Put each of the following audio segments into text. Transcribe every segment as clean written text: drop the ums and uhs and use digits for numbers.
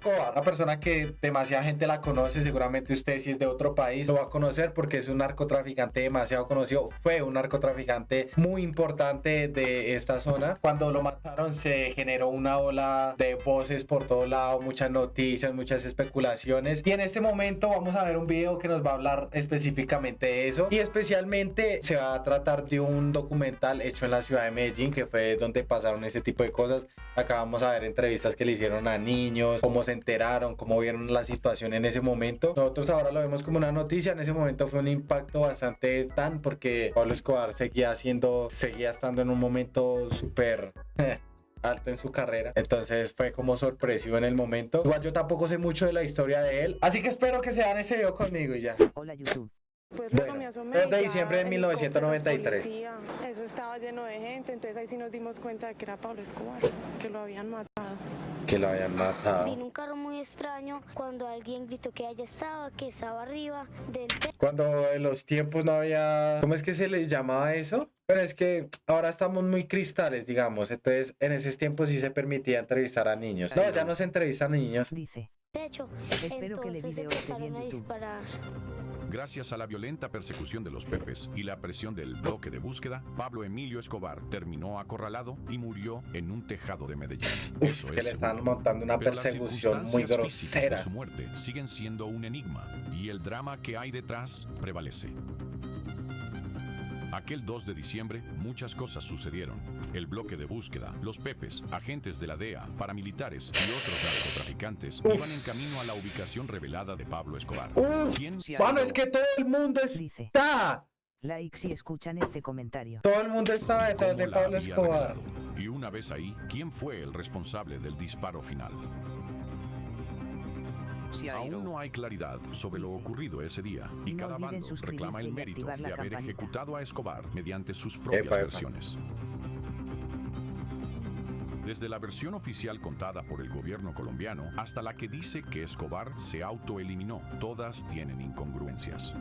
Escobar, una persona que demasiada gente la conoce, seguramente usted si es de otro país lo va a conocer porque es un narcotraficante demasiado conocido, fue un narcotraficante muy importante de esta zona. Cuando lo mataron se generó una ola de voces por todo lado, muchas noticias, muchas especulaciones, y en este momento vamos a ver un video que nos va a hablar específicamente de eso, y especialmente se va a tratar de un documental hecho en la ciudad de Medellín, que fue donde pasaron ese tipo de cosas. Acá vamos a ver entrevistas que le hicieron a niños, cómo se enteraron, cómo vieron la situación en ese momento. Nosotros ahora lo vemos como una noticia, en ese momento fue un impacto bastante tan porque Pablo Escobar seguía estando en un momento súper alto en su carrera, entonces fue como sorpresivo en el momento. Igual yo tampoco sé mucho de la historia de él, así que espero que se vean ese video conmigo y ya. Hola YouTube. Pues luego Bueno, me asomé 2 de ya diciembre de helicópteros, 1993. policía, eso estaba lleno de gente, entonces ahí sí nos dimos cuenta de que era Pablo Escobar, que lo habían matado. Que lo habían matado. Vino un carro muy extraño cuando alguien gritó que allá estaba, que estaba arriba del Cuando en los tiempos no había, ¿cómo es que se les llamaba eso? Pero es que ahora estamos muy cristales, digamos, entonces en esos tiempos sí se permitía entrevistar a niños. No, ya no se entrevistan a niños. Dice. techo. Espero que le Entonces video esté empezaron bien a YouTube. disparar. Gracias a la violenta persecución de los Pepes y la presión del bloque de búsqueda, Pablo Emilio Escobar terminó acorralado y murió en un tejado de Medellín. Uf, es que le están montando una Pero las persecución muy circunstancias físicas grosera. de su muerte siguen siendo un enigma y el drama que hay detrás prevalece. Aquel 2 de diciembre, muchas cosas sucedieron. El bloque de búsqueda, los Pepes, agentes de la DEA, paramilitares y otros narcotraficantes iban en camino a la ubicación revelada de Pablo Escobar. ¿Quién? Bueno, es que todo el mundo Dice. está. Like si escuchan este comentario. Todo el mundo estaba y detrás cómo de la Pablo había Escobar. revelado? Y una vez ahí, ¿quién fue el responsable del disparo final? Aún no hay claridad sobre lo ocurrido ese día y No cada olviden bando suscribirse reclama el y mérito activar la de haber campanita. ejecutado a Escobar mediante sus propias Epa. versiones. Desde la versión oficial contada por el gobierno colombiano hasta la que dice que Escobar se autoeliminó, todas tienen incongruencias.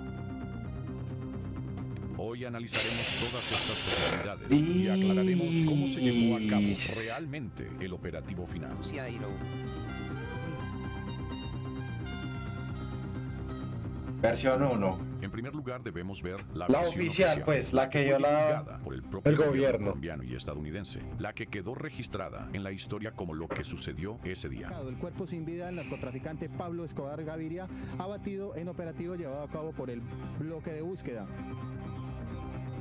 Hoy analizaremos todas estas posibilidades y aclararemos cómo se llevó a cabo realmente el operativo final. Versión 1. En primer lugar debemos ver la La versión oficial, pues, la que dio fue la- divulgada por el propio el gobierno. colombiano y estadounidense, la que quedó registrada en la historia como lo que sucedió ese día. El cuerpo sin vida del narcotraficante Pablo Escobar Gaviria, abatido en operativo llevado a cabo por el bloque de búsqueda.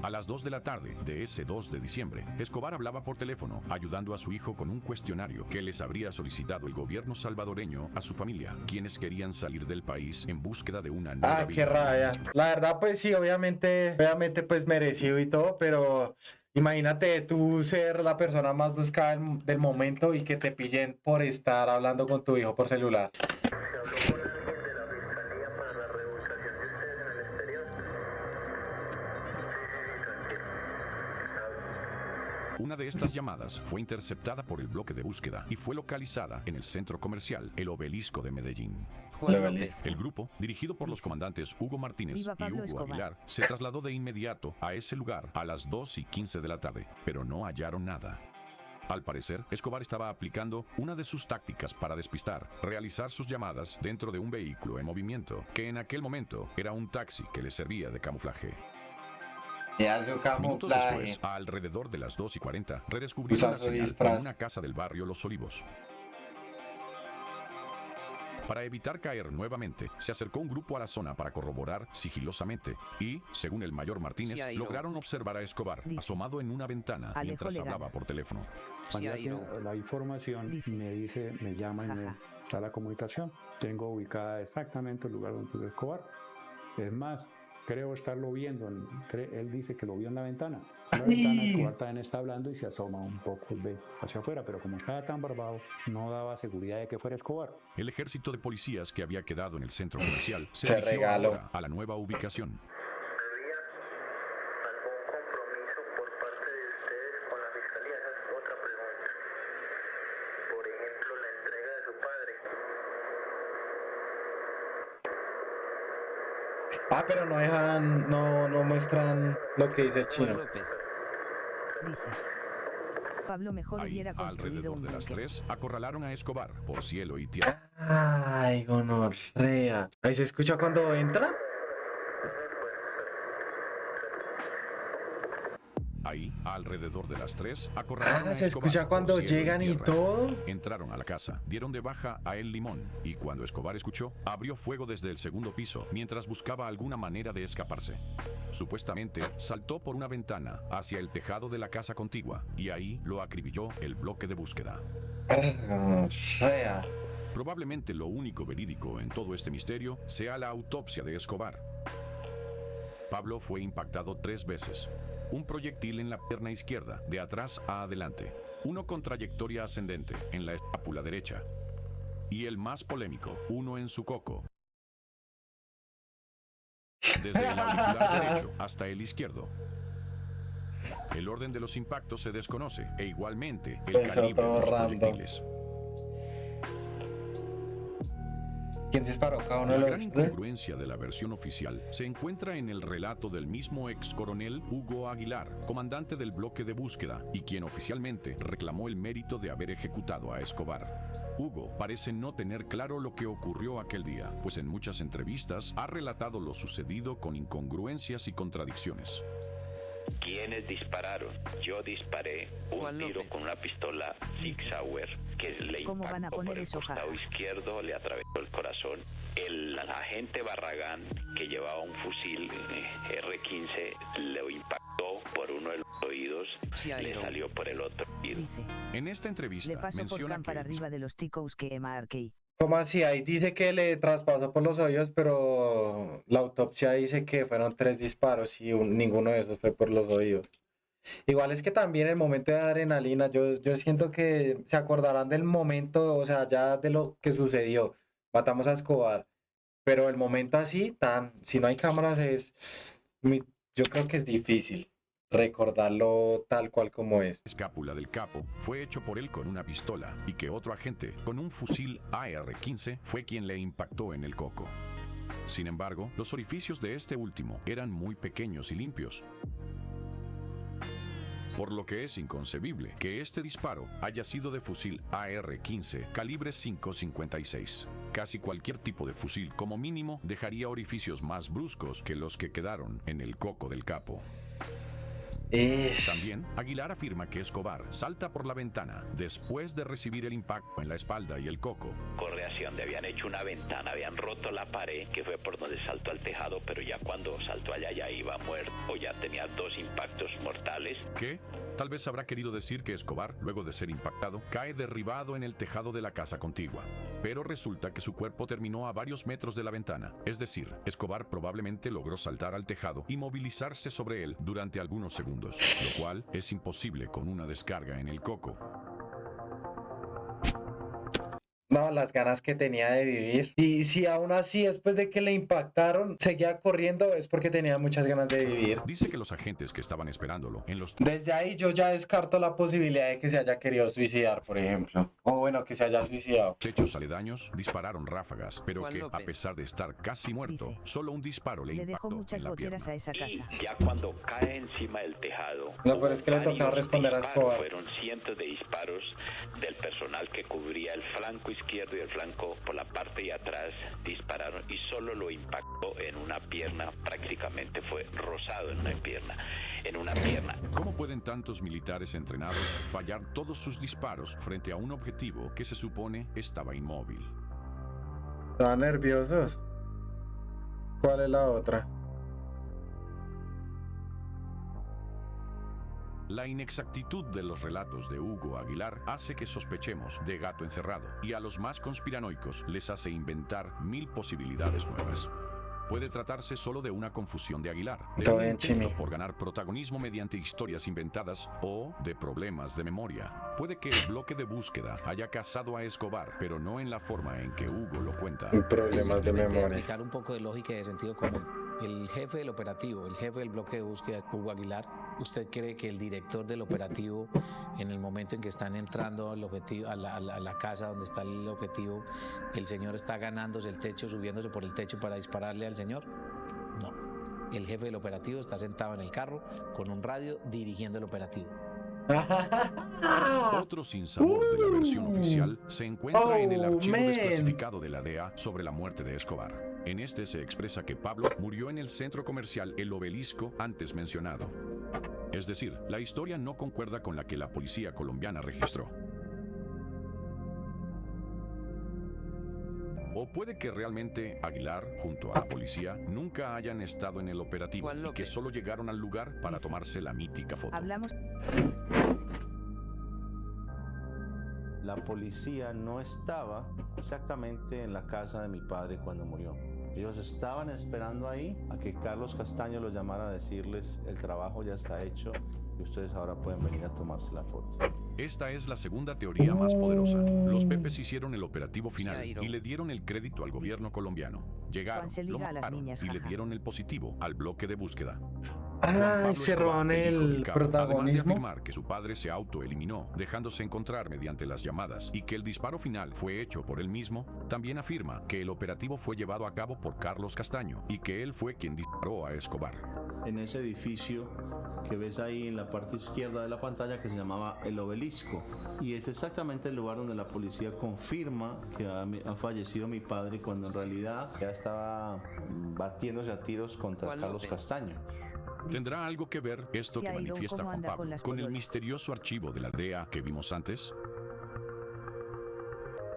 A las 2 de la tarde de ese 2 de diciembre, Escobar hablaba por teléfono, ayudando a su hijo con un cuestionario que les habría solicitado el gobierno salvadoreño a su familia, quienes querían salir del país en búsqueda de una nueva Ah, qué vida. raya. La verdad, pues sí, obviamente, pues merecido y todo, pero imagínate tú ser la persona más buscada del momento y que te pillen por estar hablando con tu hijo por celular. Una de estas llamadas fue interceptada por el bloque de búsqueda y fue localizada en el centro comercial El Obelisco de Medellín. El grupo, dirigido por los comandantes Hugo Martínez Viva y Pablo Hugo Escobar. Aguilar, se trasladó de inmediato a ese lugar a las 2:15 de la tarde, pero no hallaron nada. Al parecer, Escobar estaba aplicando una de sus tácticas para despistar, realizar sus llamadas dentro de un vehículo en movimiento, que en aquel momento era un taxi que le servía de camuflaje. Ya su Minutos camuflaje. después, a alrededor de las 2:40, redescubrieron Usa la su señal disfraz. en una casa del barrio Los Olivos. Para evitar caer nuevamente, se acercó un grupo a la zona para corroborar sigilosamente y, según el mayor Martínez, lograron observar a Escobar Dice. asomado en una ventana Alejo mientras Legana. hablaba por teléfono. Cuando ya tiene la información, Dice. me dice, me llama y me Jaja. da la comunicación. Tengo ubicada exactamente el lugar donde estuvo Escobar. Es más, creo estarlo viendo. Él dice que lo vio en la ventana. En la ventana Escobar también está hablando y se asoma un poco y ve hacia afuera, pero como estaba tan barbado, no daba seguridad de que fuera Escobar. El ejército de policías que había quedado en el centro comercial se Se dirigió regaló. ahora a la nueva ubicación. ¿Había algún compromiso por parte de ustedes con la fiscalía? Esa es otra pregunta. Por ejemplo, la entrega de su padre. Ah, pero no no muestran lo que dice el chino. Dice. Pablo mejor Ahí, hubiera construido alrededor un de las búnker. 3, acorralaron a Escobar por cielo y tierra. Ay, gonorrea. Ahí se escucha cuando entra. Ahí, alrededor de las 3, acorralaron a Se Escobar escucha por cuando cielo y llegan y tierra. todo. Entraron a la casa, dieron de baja a El Limón y cuando Escobar escuchó, abrió fuego desde el segundo piso mientras buscaba alguna manera de escaparse. Supuestamente, saltó por una ventana hacia el tejado de la casa contigua y ahí lo acribilló el bloque de búsqueda. Gonorrea. Probablemente lo único verídico en todo este misterio sea la autopsia de Escobar. Pablo fue impactado 3 veces. Un proyectil en la pierna izquierda, de atrás a adelante. Uno con trayectoria ascendente, en la escápula derecha. Y el más polémico, uno en su coco. Desde el auricular derecho hasta el izquierdo. El orden de los impactos se desconoce, e igualmente el Eso calibre de todo los random. proyectiles. ¿Quién disparó? Cada uno La de gran los incongruencia de la versión oficial se encuentra en el relato del mismo ex coronel Hugo Aguilar, comandante del bloque de búsqueda y quien oficialmente reclamó el mérito de haber ejecutado a Escobar. Hugo parece no tener claro lo que ocurrió aquel día, pues en muchas entrevistas ha relatado lo sucedido con incongruencias y contradicciones. ¿Quiénes dispararon? Yo disparé un tiro con una pistola Sig Sauer que le ¿Cómo van a impactó poner por el eso, jaja? costado izquierdo, le atravesó el corazón. El agente Barragán, que llevaba un fusil R-15, le impactó por uno de los oídos, le salió por el otro oído. Dice, En esta entrevista le paso por menciona que campar el arriba de los ticos que marqué. ¿Cómo así? Ahí dice que le traspasó por los oídos, pero la autopsia dice que fueron 3 disparos y ninguno de esos fue por los oídos. Igual es que también el momento de adrenalina, yo siento que se acordarán del momento, o sea, ya de lo que sucedió. Matamos a Escobar, pero el momento así, si no hay cámaras, yo creo que es difícil recordarlo tal cual como es. escápula del capo fue hecho por él con una pistola y que otro agente con un fusil AR-15 fue quien le impactó en el coco. Sin embargo, los orificios de este último eran muy pequeños y limpios, por lo que es inconcebible que este disparo haya sido de fusil AR-15 calibre .556. Casi cualquier tipo de fusil como mínimo dejaría orificios más bruscos que los que quedaron en el coco del capo. También, Aguilar afirma que Escobar salta por la ventana después de recibir el impacto en la espalda y el coco. Correación, le habían hecho una ventana, habían roto la pared, que fue por donde saltó al tejado, pero ya cuando saltó allá ya iba muerto, ya tenía 2 impactos mortales. ¿Qué? Tal vez habrá querido decir que Escobar, luego de ser impactado, cae derribado en el tejado de la casa contigua. Pero resulta que su cuerpo terminó a varios metros de la ventana. Es decir, Escobar probablemente logró saltar al tejado y movilizarse sobre él durante algunos segundos, lo cual es imposible con una descarga en el coco. No, las ganas que tenía de vivir. Y si aún así, después de que le impactaron, seguía corriendo, es porque tenía muchas ganas de vivir. Dice que los agentes que estaban esperándolo en los Desde ahí yo ya descarto la posibilidad de que se haya querido suicidar, por ejemplo. O bueno, que se haya suicidado. techos aledaños dispararon ráfagas, pero que a pesar de estar casi muerto, Dice, solo un disparo le le dejó impactó muchas en la goteras pierna. a esa casa. Y ya cuando cae encima del tejado, No, pero es que le hubo tocaba varios responder a disparos, Escobar. fueron cientos de disparos del personal que cubría el flanco izquierdo y el flanco por la parte de atrás, dispararon y solo lo impactó en una pierna, prácticamente fue rozado en una pierna. ¿Cómo pueden tantos militares entrenados fallar todos sus disparos frente a un objetivo que se supone estaba inmóvil? ¿Estaban nerviosos? ¿Cuál es la otra? La inexactitud de los relatos de Hugo Aguilar hace que sospechemos de gato encerrado y a los más conspiranoicos les hace inventar 1000 posibilidades nuevas. Puede tratarse solo de una confusión de Aguilar, de Todo un bien, intento Chimi. por ganar protagonismo mediante historias inventadas o de problemas de memoria. Puede que el bloque de búsqueda haya cazado a Escobar, pero no en la forma en que Hugo lo cuenta. Problemas de memoria. Aplicar un poco de lógica y de sentido común. El jefe del operativo, el jefe del bloque de búsqueda, Hugo Aguilar, ¿usted cree que el director del operativo, en el momento en que están entrando al objetivo, a la casa donde está el objetivo, el señor está ganándose el techo, subiéndose por el techo para dispararle al señor? No. El jefe del operativo está sentado en el carro con un radio dirigiendo el operativo. Otro sinsabor de la versión oficial se encuentra en el archivo desclasificado de la DEA sobre la muerte de Escobar. En este se expresa que Pablo murió en el centro comercial El Obelisco antes mencionado. Es decir, la historia no concuerda con la que la policía colombiana registró. O puede que realmente Aguilar, junto a la policía, nunca hayan estado en el operativo y que solo llegaron al lugar para tomarse la mítica foto. Hablamos. La policía no estaba exactamente en la casa de mi padre cuando murió. Ellos estaban esperando ahí a que Carlos Castaño los llamara a decirles: el trabajo ya está hecho y ustedes ahora pueden venir a tomarse la foto. Esta es la segunda teoría más poderosa. Los Pepes hicieron el operativo final y le dieron el crédito al gobierno colombiano. Llegaron, lo mataron y le dieron el positivo al bloque de búsqueda. Se robaron el protagonismo. Además de afirmar que su padre se autoeliminó, dejándose encontrar mediante las llamadas, y que el disparo final fue hecho por él mismo, también afirma que el operativo fue llevado a cabo por Carlos Castaño y que él fue quien disparó a Escobar. En ese edificio que ves ahí en la parte izquierda de la pantalla, que se llamaba El Obelisco, y es exactamente el lugar donde la policía confirma que ha fallecido mi padre, cuando en realidad ya estaba batiéndose a tiros contra Carlos Castaño. ¿Tendrá algo que ver esto que manifiesta Juan Pablo con el misterioso archivo de la DEA que vimos antes?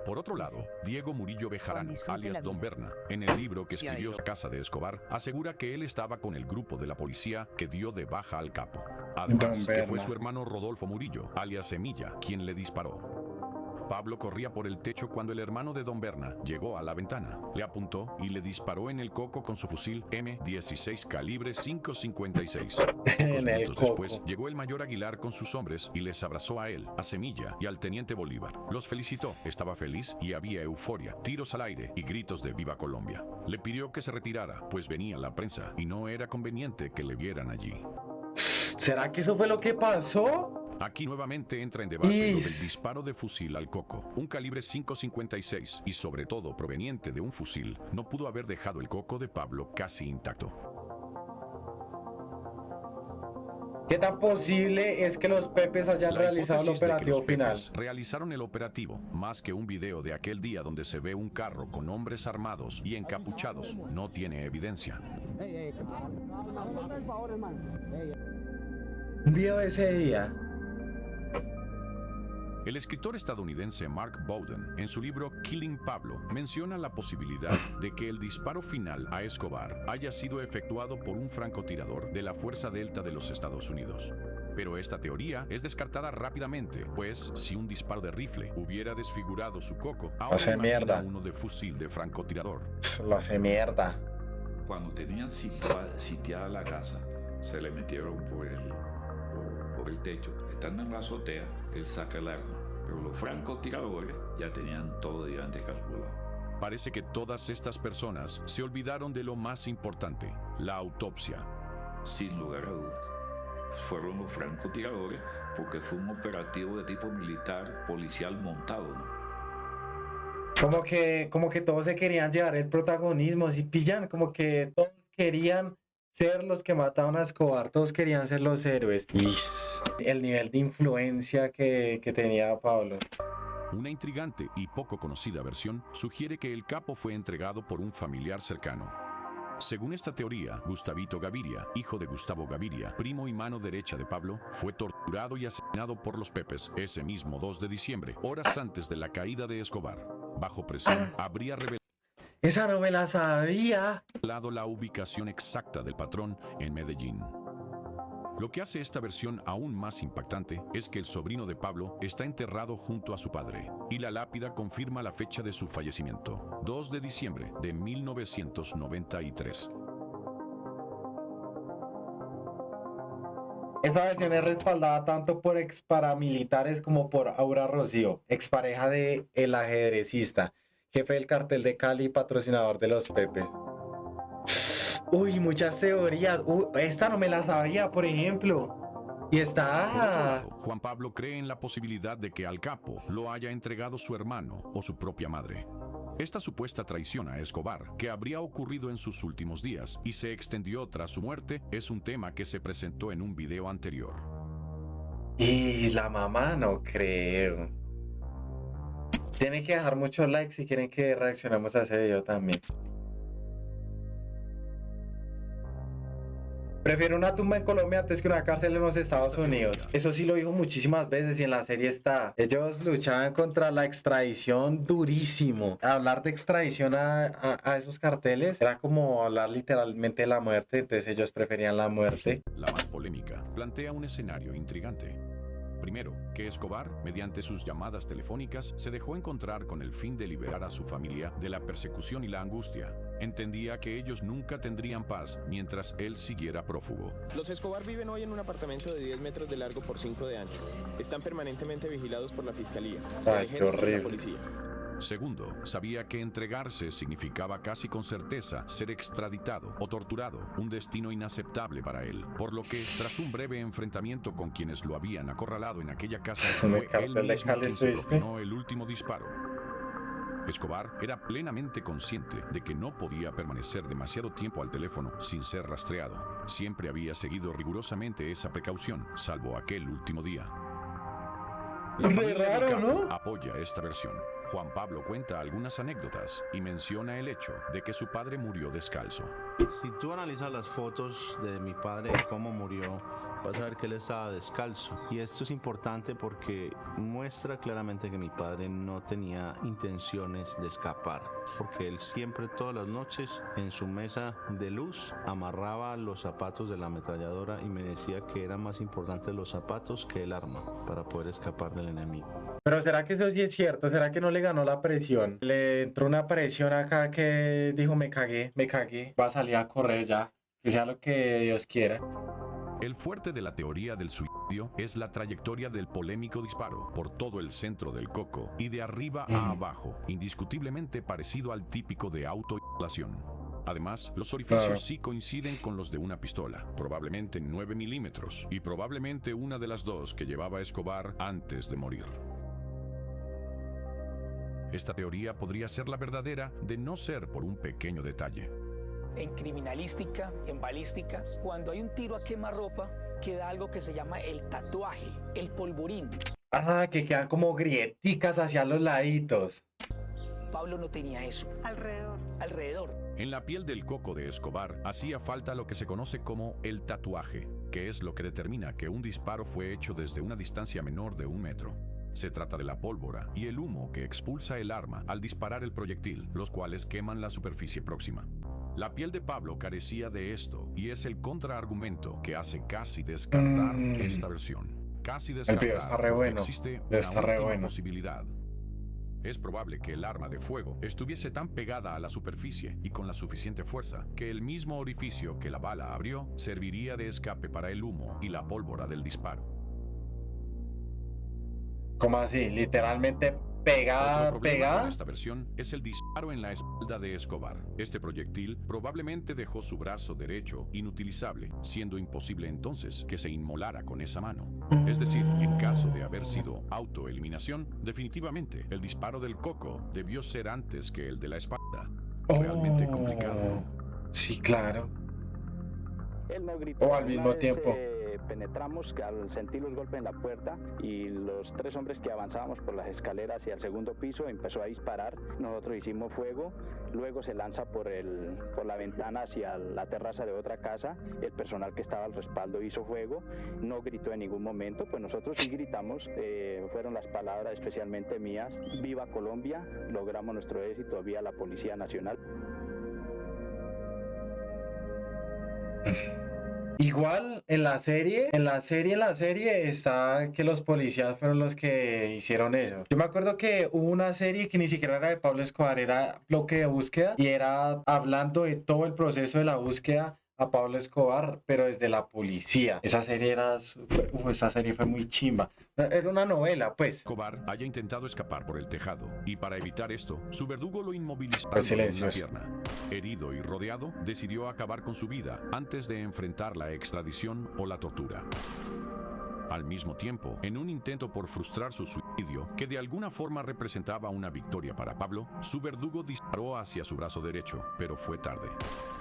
Por otro lado, Diego Murillo Bejarán, alias Don Berna, en el libro que escribió Casa de Escobar, asegura que él estaba con el grupo de la policía que dio de baja al capo. Además, que fue su hermano Rodolfo Murillo, alias Semilla, quien le disparó. Pablo corría por el techo cuando el hermano de Don Berna llegó a la ventana, le apuntó y le disparó en el coco con su fusil M16 calibre 5.56. Pocos minutos después llegó el mayor Aguilar con sus hombres y les abrazó a él, a Semilla y al teniente Bolívar. Los felicitó, estaba feliz y había euforia, tiros al aire y gritos de Viva Colombia. Le pidió que se retirara, pues venía la prensa y no era conveniente que le vieran allí. ¿Será que eso fue lo que pasó? Aquí nuevamente entra en debate lo del disparo de fusil al coco. Un calibre 5.56 y sobre todo proveniente de un fusil no pudo haber dejado el coco de Pablo casi intacto. ¿Qué tan posible es que los Pepes hayan realizado el operativo final? Realizaron el operativo, más que un video de aquel día donde se ve un carro con hombres armados y encapuchados, no tiene evidencia. Un video de ese día. El escritor estadounidense Mark Bowden, en su libro Killing Pablo, menciona la posibilidad de que el disparo final a Escobar haya sido efectuado por un francotirador de la Fuerza Delta de los Estados Unidos. Pero esta teoría es descartada rápidamente, pues si un disparo de rifle hubiera desfigurado su coco, ahora imagina uno de fusil de francotirador. Lo hace mierda. Cuando tenían sitiada la casa, se le metieron por el techo. Estando en la azotea, él saca el arma, pero los francotiradores ya tenían todo de antes calculado. Parece que todas estas personas se olvidaron de lo más importante, la autopsia. Sin lugar a dudas, fueron los francotiradores, porque fue un operativo de tipo militar, policial montado, ¿no? Como que todos se querían llevar el protagonismo, si pillan, como que todos querían ser los que mataron a Escobar, todos querían ser los héroes. Y el nivel de influencia que tenía Pablo. Una intrigante y poco conocida versión sugiere que el capo fue entregado por un familiar cercano. Según esta teoría, Gustavito Gaviria, hijo de Gustavo Gaviria, primo y mano derecha de Pablo, fue torturado y asesinado por los Pepes ese mismo 2 de diciembre, horas antes de la caída de Escobar. Bajo presión, habría revelado ¡Esa no me la sabía! La ubicación exacta del patrón en Medellín. Lo que hace esta versión aún más impactante es que el sobrino de Pablo está enterrado junto a su padre, y la lápida confirma la fecha de su fallecimiento, 2 de diciembre de 1993. Esta versión es respaldada tanto por ex paramilitares como por Aura Rocío, expareja de El Ajedrecista, jefe del cartel de Cali y patrocinador de los Pepes. Uy, muchas teorías. Esta no me la sabía, por ejemplo. Y está... Por otro lado, Juan Pablo cree en la posibilidad de que al capo lo haya entregado su hermano o su propia madre. Esta supuesta traición a Escobar, que habría ocurrido en sus últimos días y se extendió tras su muerte, es un tema que se presentó en un video anterior. Y la mamá no creo. Tienen que dejar muchos likes si quieren que reaccionemos a ese video también. Prefiero una tumba en Colombia antes que una cárcel en los Estados Unidos. Eso sí lo dijo muchísimas veces y en la serie está. Ellos luchaban contra la extradición durísimo. Hablar de extradición a esos carteles era como hablar literalmente de la muerte. Entonces ellos preferían la muerte. La más polémica plantea un escenario intrigante. Primero, que Escobar, mediante sus llamadas telefónicas, se dejó encontrar con el fin de liberar a su familia de la persecución y la angustia. Entendía que ellos nunca tendrían paz mientras él siguiera prófugo. Los Escobar viven hoy en un apartamento de 10 metros de largo por 5 de ancho. Están permanentemente vigilados por la fiscalía, el ejército y la policía. Segundo, sabía que entregarse significaba casi con certeza ser extraditado o torturado, un destino inaceptable para él, por lo que, tras un breve enfrentamiento con quienes lo habían acorralado en aquella casa, fue él mismo quien se propinó el último disparo. Escobar era plenamente consciente de que no podía permanecer demasiado tiempo al teléfono sin ser rastreado. Siempre había seguido rigurosamente esa precaución, salvo aquel último día. La familia del capo apoya esta versión. Juan Pablo cuenta algunas anécdotas y menciona el hecho de que su padre murió descalzo. Si tú analizas las fotos de mi padre y cómo murió, vas a ver que él estaba descalzo. Y esto es importante porque muestra claramente que mi padre no tenía intenciones de escapar, porque él siempre, todas las noches, en su mesa de luz, amarraba los zapatos de la ametralladora y me decía que eran más importantes los zapatos que el arma para poder escapar del enemigo. Pero ¿será que eso sí es cierto? ¿Será que no le ganó la presión? Le entró una presión acá que dijo, me cagué, va a salir a correr ya, que sea lo que Dios quiera. El fuerte de la teoría del suicidio es la trayectoria del polémico disparo por todo el centro del coco y de arriba a abajo, indiscutiblemente parecido al típico de autoinmolación. Además, los orificios sí coinciden con los de una pistola, probablemente 9 milímetros, y probablemente una de las dos que llevaba Escobar antes de morir. Esta teoría podría ser la verdadera de no ser por un pequeño detalle. En criminalística, en balística, cuando hay un tiro a quemarropa, queda algo que se llama el tatuaje, el polvorín. Ah, que quedan como grieticas hacia los laditos. Pablo no tenía eso. Alrededor. En la piel del coco de Escobar hacía falta lo que se conoce como el tatuaje, que es lo que determina que un disparo fue hecho desde una distancia menor de 1 metro. Se trata de la pólvora y el humo que expulsa el arma al disparar el proyectil, los cuales queman la superficie próxima. La piel de Pablo carecía de esto y es el contraargumento que hace casi descartar esta versión. Casi descartar está re bueno. Existe una última posibilidad. Es probable que el arma de fuego estuviese tan pegada a la superficie y con la suficiente fuerza que el mismo orificio que la bala abrió serviría de escape para el humo y la pólvora del disparo. ¿Cómo así? Literalmente pegada. Con esta versión es el disparo en la espalda de Escobar. Este proyectil probablemente dejó su brazo derecho inutilizable, siendo imposible entonces que se inmolara con esa mano. Es decir, en caso de haber sido autoeliminación, definitivamente el disparo del coco debió ser antes que el de la espalda. Realmente complicado. Sí, claro. Él no gritó. O al mismo tiempo. Penetramos al sentir los golpes en la puerta y los 3 hombres que avanzábamos por las escaleras hacia el segundo piso empezó a disparar. Nosotros hicimos fuego, luego se lanza por la ventana hacia la terraza de otra casa. El personal que estaba al respaldo hizo fuego, no gritó en ningún momento, pues nosotros sí gritamos. Fueron las palabras especialmente mías: viva Colombia, logramos nuestro éxito, vía la Policía Nacional. Igual en la serie está que los policías fueron los que hicieron eso. Yo me acuerdo que hubo una serie que ni siquiera era de Pablo Escobar, era Bloque de Búsqueda y era hablando de todo el proceso de la búsqueda a Pablo Escobar, pero desde la policía. Esa serie fue muy chimba. Era una novela, pues. Escobar haya intentado escapar por el tejado y para evitar esto, su verdugo lo inmovilizó en la pierna. Herido y rodeado, decidió acabar con su vida antes de enfrentar la extradición o la tortura. Al mismo tiempo, en un intento por frustrar su suicidio, que de alguna forma representaba una victoria para Pablo, su verdugo disparó hacia su brazo derecho, pero fue tarde.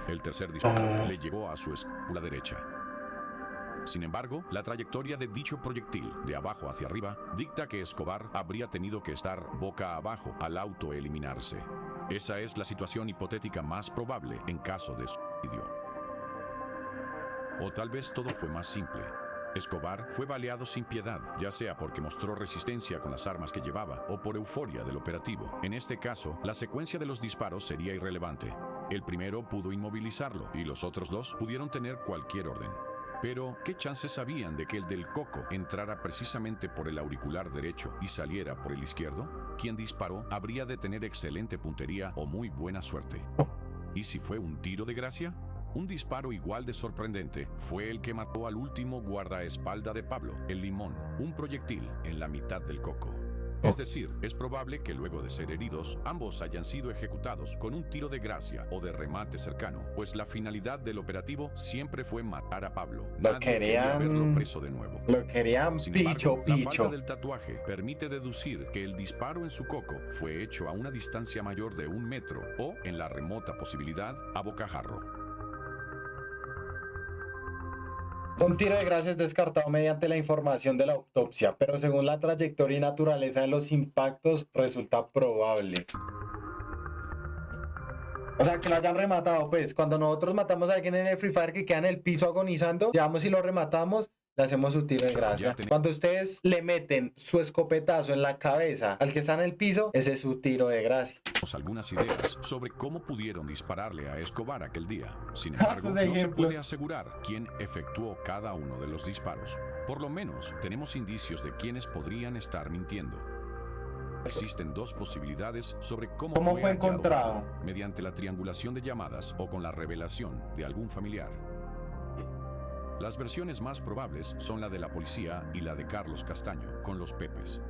El tercer disparo le llegó a su escápula derecha. Sin embargo, la trayectoria de dicho proyectil, de abajo hacia arriba, dicta que Escobar habría tenido que estar boca abajo al autoeliminarse. Esa es la situación hipotética más probable en caso de suicidio. O tal vez todo fue más simple. Escobar fue baleado sin piedad, ya sea porque mostró resistencia con las armas que llevaba o por euforia del operativo. En este caso, la secuencia de los disparos sería irrelevante. El primero pudo inmovilizarlo y los otros dos pudieron tener cualquier orden. Pero, ¿qué chances habían de que el del coco entrara precisamente por el auricular derecho y saliera por el izquierdo? Quien disparó habría de tener excelente puntería o muy buena suerte. ¿Y si fue un tiro de gracia? Un disparo igual de sorprendente fue el que mató al último guardaespaldas de Pablo, el Limón, un proyectil en la mitad del coco. Es decir, es probable que luego de ser heridos, ambos hayan sido ejecutados con un tiro de gracia o de remate cercano, pues la finalidad del operativo siempre fue matar a Pablo. Nadie quería verlo preso de nuevo. Lo querían Sin picho, embargo, la picho. falta del tatuaje permite deducir que el disparo en su coco fue hecho a una distancia mayor de 1 metro o, en la remota posibilidad, a bocajarro. Un tiro de gracia es descartado mediante la información de la autopsia, pero según la trayectoria y naturaleza de los impactos resulta probable. O sea, que lo hayan rematado, pues. Cuando nosotros matamos a alguien en el Free Fire que queda en el piso agonizando, llegamos y lo rematamos, le hacemos su tiro de gracia. Cuando ustedes le meten su escopetazo en la cabeza al que está en el piso, ese es su tiro de gracia. Algunas ideas sobre cómo pudieron dispararle a Escobar aquel día. Sin embargo, no se puede asegurar quién efectuó cada uno de los disparos. Por lo menos, tenemos indicios de quiénes podrían estar mintiendo. Existen dos posibilidades sobre cómo fue encontrado. Mediante la triangulación de llamadas o con la revelación de algún familiar. Las versiones más probables son la de la policía y la de Carlos Castaño, con los Pepes.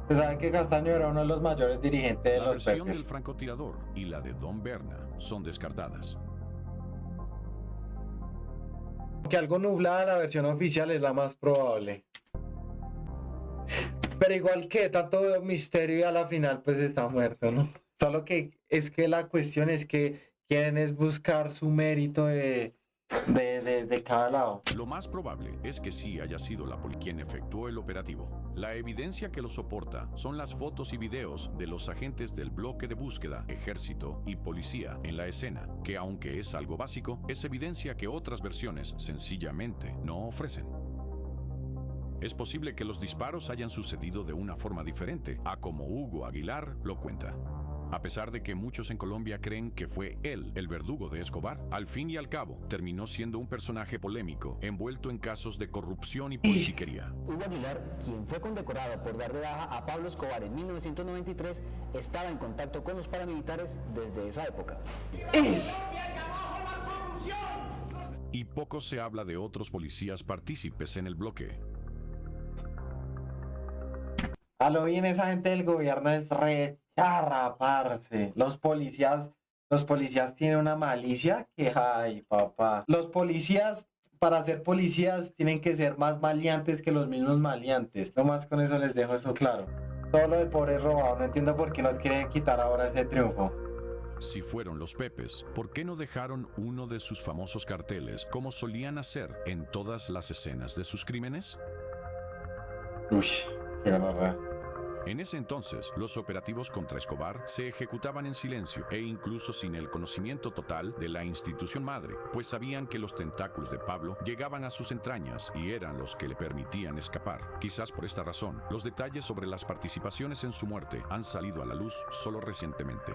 Se sabe que Castaño era uno de los mayores dirigentes de La los versión Pepes. del francotirador y la de Don Berna son descartadas. Que algo nublada, la versión oficial es la más probable. Pero igual que tanto misterio y a la final pues está muerto, ¿no? Solo que es que la cuestión es que quieren es buscar su mérito de cada lado. Lo más probable es que sí haya sido la policía quien efectuó el operativo. La evidencia que lo soporta son las fotos y videos de los agentes del bloque de búsqueda, ejército y policía en la escena, que aunque es algo básico, es evidencia que otras versiones sencillamente no ofrecen. Es posible que los disparos hayan sucedido de una forma diferente a como Hugo Aguilar lo cuenta. A pesar de que muchos en Colombia creen que fue él el verdugo de Escobar, al fin y al cabo terminó siendo un personaje polémico, envuelto en casos de corrupción y politiquería. Hugo Aguilar, quien fue condecorado por dar de baja a Pablo Escobar en 1993, estaba en contacto con los paramilitares desde esa época. Y poco se habla de otros policías partícipes en el bloque. A lo bien esa gente del gobierno es re charra, parce. Los policías tienen una malicia que, ay, papá. Los policías, para ser policías, tienen que ser más maleantes que los mismos maleantes. No más con eso les dejo eso claro. Todo lo del pobre robado, no entiendo por qué nos quieren quitar ahora ese triunfo. Si fueron los Pepes, ¿por qué no dejaron uno de sus famosos carteles como solían hacer en todas las escenas de sus crímenes? Uy, qué barbaridad. En ese entonces, los operativos contra Escobar se ejecutaban en silencio e incluso sin el conocimiento total de la institución madre, pues sabían que los tentáculos de Pablo llegaban a sus entrañas y eran los que le permitían escapar. Quizás por esta razón, los detalles sobre las participaciones en su muerte han salido a la luz solo recientemente.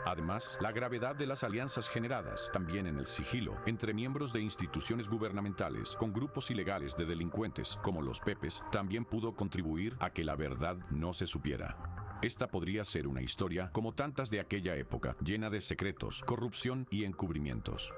Además, la gravedad de las alianzas generadas, también en el sigilo, entre miembros de instituciones gubernamentales con grupos ilegales de delincuentes como los Pepes, también pudo contribuir a que la verdad no se supiera. Esta podría ser una historia como tantas de aquella época, llena de secretos, corrupción y encubrimientos.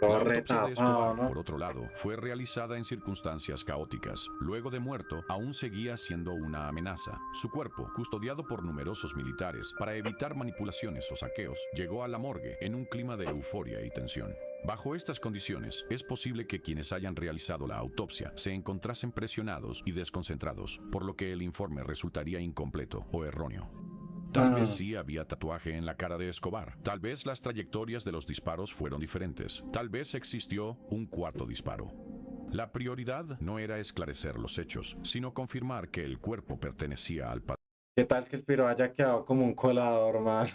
La autopsia de Escobar, por otro lado, fue realizada en circunstancias caóticas. Luego de muerto, aún seguía siendo una amenaza. Su cuerpo, custodiado por numerosos militares para evitar manipulaciones o saqueos, llegó a la morgue en un clima de euforia y tensión. Bajo estas condiciones, es posible que quienes hayan realizado la autopsia se encontrasen presionados y desconcentrados, por lo que el informe resultaría incompleto o erróneo. Tal vez sí había tatuaje en la cara de Escobar. Tal vez las trayectorias de los disparos fueron diferentes. Tal vez existió un cuarto disparo. La prioridad no era esclarecer los hechos, sino confirmar que el cuerpo pertenecía al patrón. ¿Qué tal que el piro haya quedado como un colador, mano?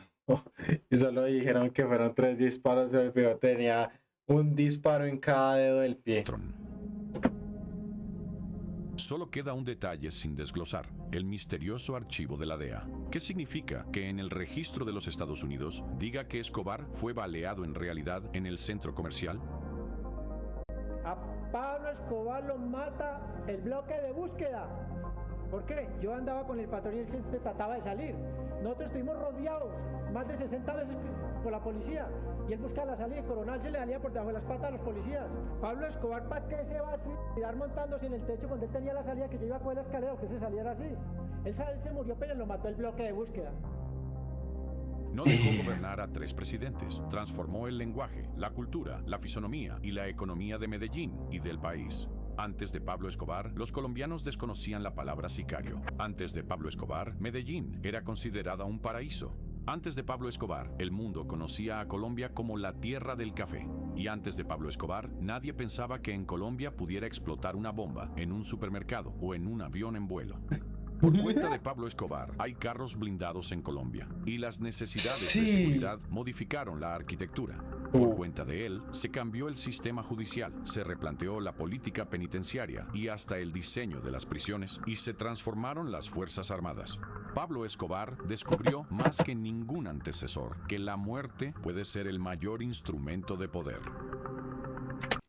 Y solo dijeron que fueron 3 disparos, pero el piro tenía un disparo en cada dedo del pie. Solo queda un detalle sin desglosar, el misterioso archivo de la DEA. ¿Qué significa que en el registro de los Estados Unidos diga que Escobar fue baleado en realidad en el centro comercial? A Pablo Escobar lo mata el bloque de búsqueda. ¿Por qué? Yo andaba con el patrón y él siempre trataba de salir. Nosotros estuvimos rodeados más de 60 veces por la policía y él buscaba la salida y Coronel se le salía por debajo de las patas a los policías. Pablo Escobar, ¿para qué se va a suicidar montándose en el techo cuando él tenía la salida que yo iba a coger la escalera o que se saliera así? Él se murió, pero lo mató el bloque de búsqueda. No dejó gobernar a 3 presidentes. Transformó el lenguaje, la cultura, la fisonomía y la economía de Medellín y del país. Antes de Pablo Escobar, los colombianos desconocían la palabra sicario. Antes de Pablo Escobar, Medellín era considerada un paraíso. Antes de Pablo Escobar, el mundo conocía a Colombia como la tierra del café. Y antes de Pablo Escobar, nadie pensaba que en Colombia pudiera explotar una bomba en un supermercado o en un avión en vuelo. Por cuenta de Pablo Escobar, hay carros blindados en Colombia y las necesidades de seguridad modificaron la arquitectura. Por cuenta de él, se cambió el sistema judicial, se replanteó la política penitenciaria y hasta el diseño de las prisiones y se transformaron las Fuerzas Armadas. Pablo Escobar descubrió más que ningún antecesor que la muerte puede ser el mayor instrumento de poder.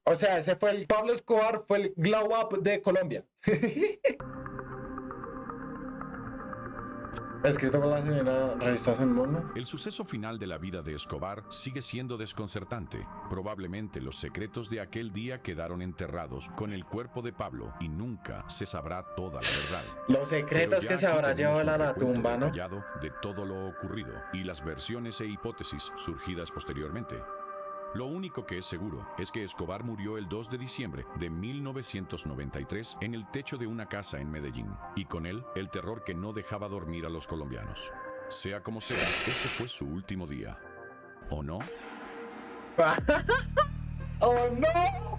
O sea, ese fue el Pablo Escobar, fue el glow up de Colombia. Escrito por la señora Revista Son Mono. El suceso final de la vida de Escobar sigue siendo desconcertante. Probablemente los secretos de aquel día quedaron enterrados con el cuerpo de Pablo y nunca se sabrá toda la verdad. Los secretos que se habrá llevado a la tumba, ¿no? De todo lo ocurrido y las versiones e hipótesis surgidas posteriormente. Lo único que es seguro es que Escobar murió el 2 de diciembre de 1993 en el techo de una casa en Medellín, y con él el terror que no dejaba dormir a los colombianos. Sea como sea, ese fue su último día. ¿O no? ¡Oh, no!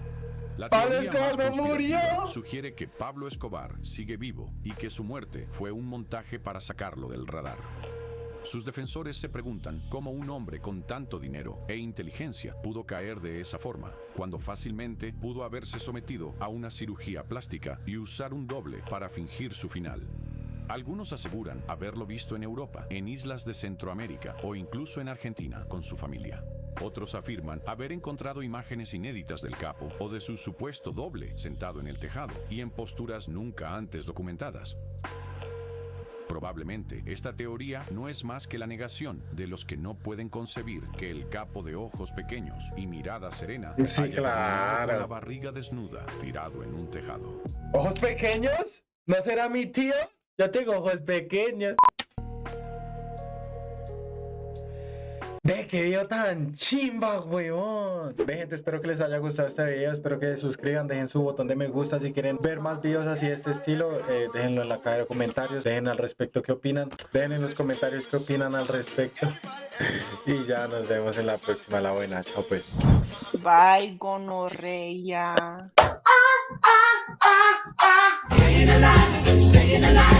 La ¡Pablo teoría Escobar más no murió! sugiere que Pablo Escobar sigue vivo y que su muerte fue un montaje para sacarlo del radar. Sus defensores se preguntan cómo un hombre con tanto dinero e inteligencia pudo caer de esa forma, cuando fácilmente pudo haberse sometido a una cirugía plástica y usar un doble para fingir su final. Algunos aseguran haberlo visto en Europa, en islas de Centroamérica o incluso en Argentina con su familia. Otros afirman haber encontrado imágenes inéditas del capo o de su supuesto doble sentado en el tejado y en posturas nunca antes documentadas. Probablemente esta teoría no es más que la negación de los que no pueden concebir que el capo de ojos pequeños y mirada serena haya con la barriga desnuda tirado en un tejado. ¿Ojos pequeños? ¿No será mi tío? Yo tengo ojos pequeños. Ve qué video tan chimba, huevón. Ve, gente, espero que les haya gustado este video. Espero que se suscriban, dejen su botón de me gusta. Si quieren ver más videos así de este estilo, déjenlo en la caja de comentarios. Dejen al respecto qué opinan. Dejen en los comentarios qué opinan al respecto. Y ya nos vemos en la próxima. La buena, chao pues. Bye, gonorrea. Staying alive, staying alive.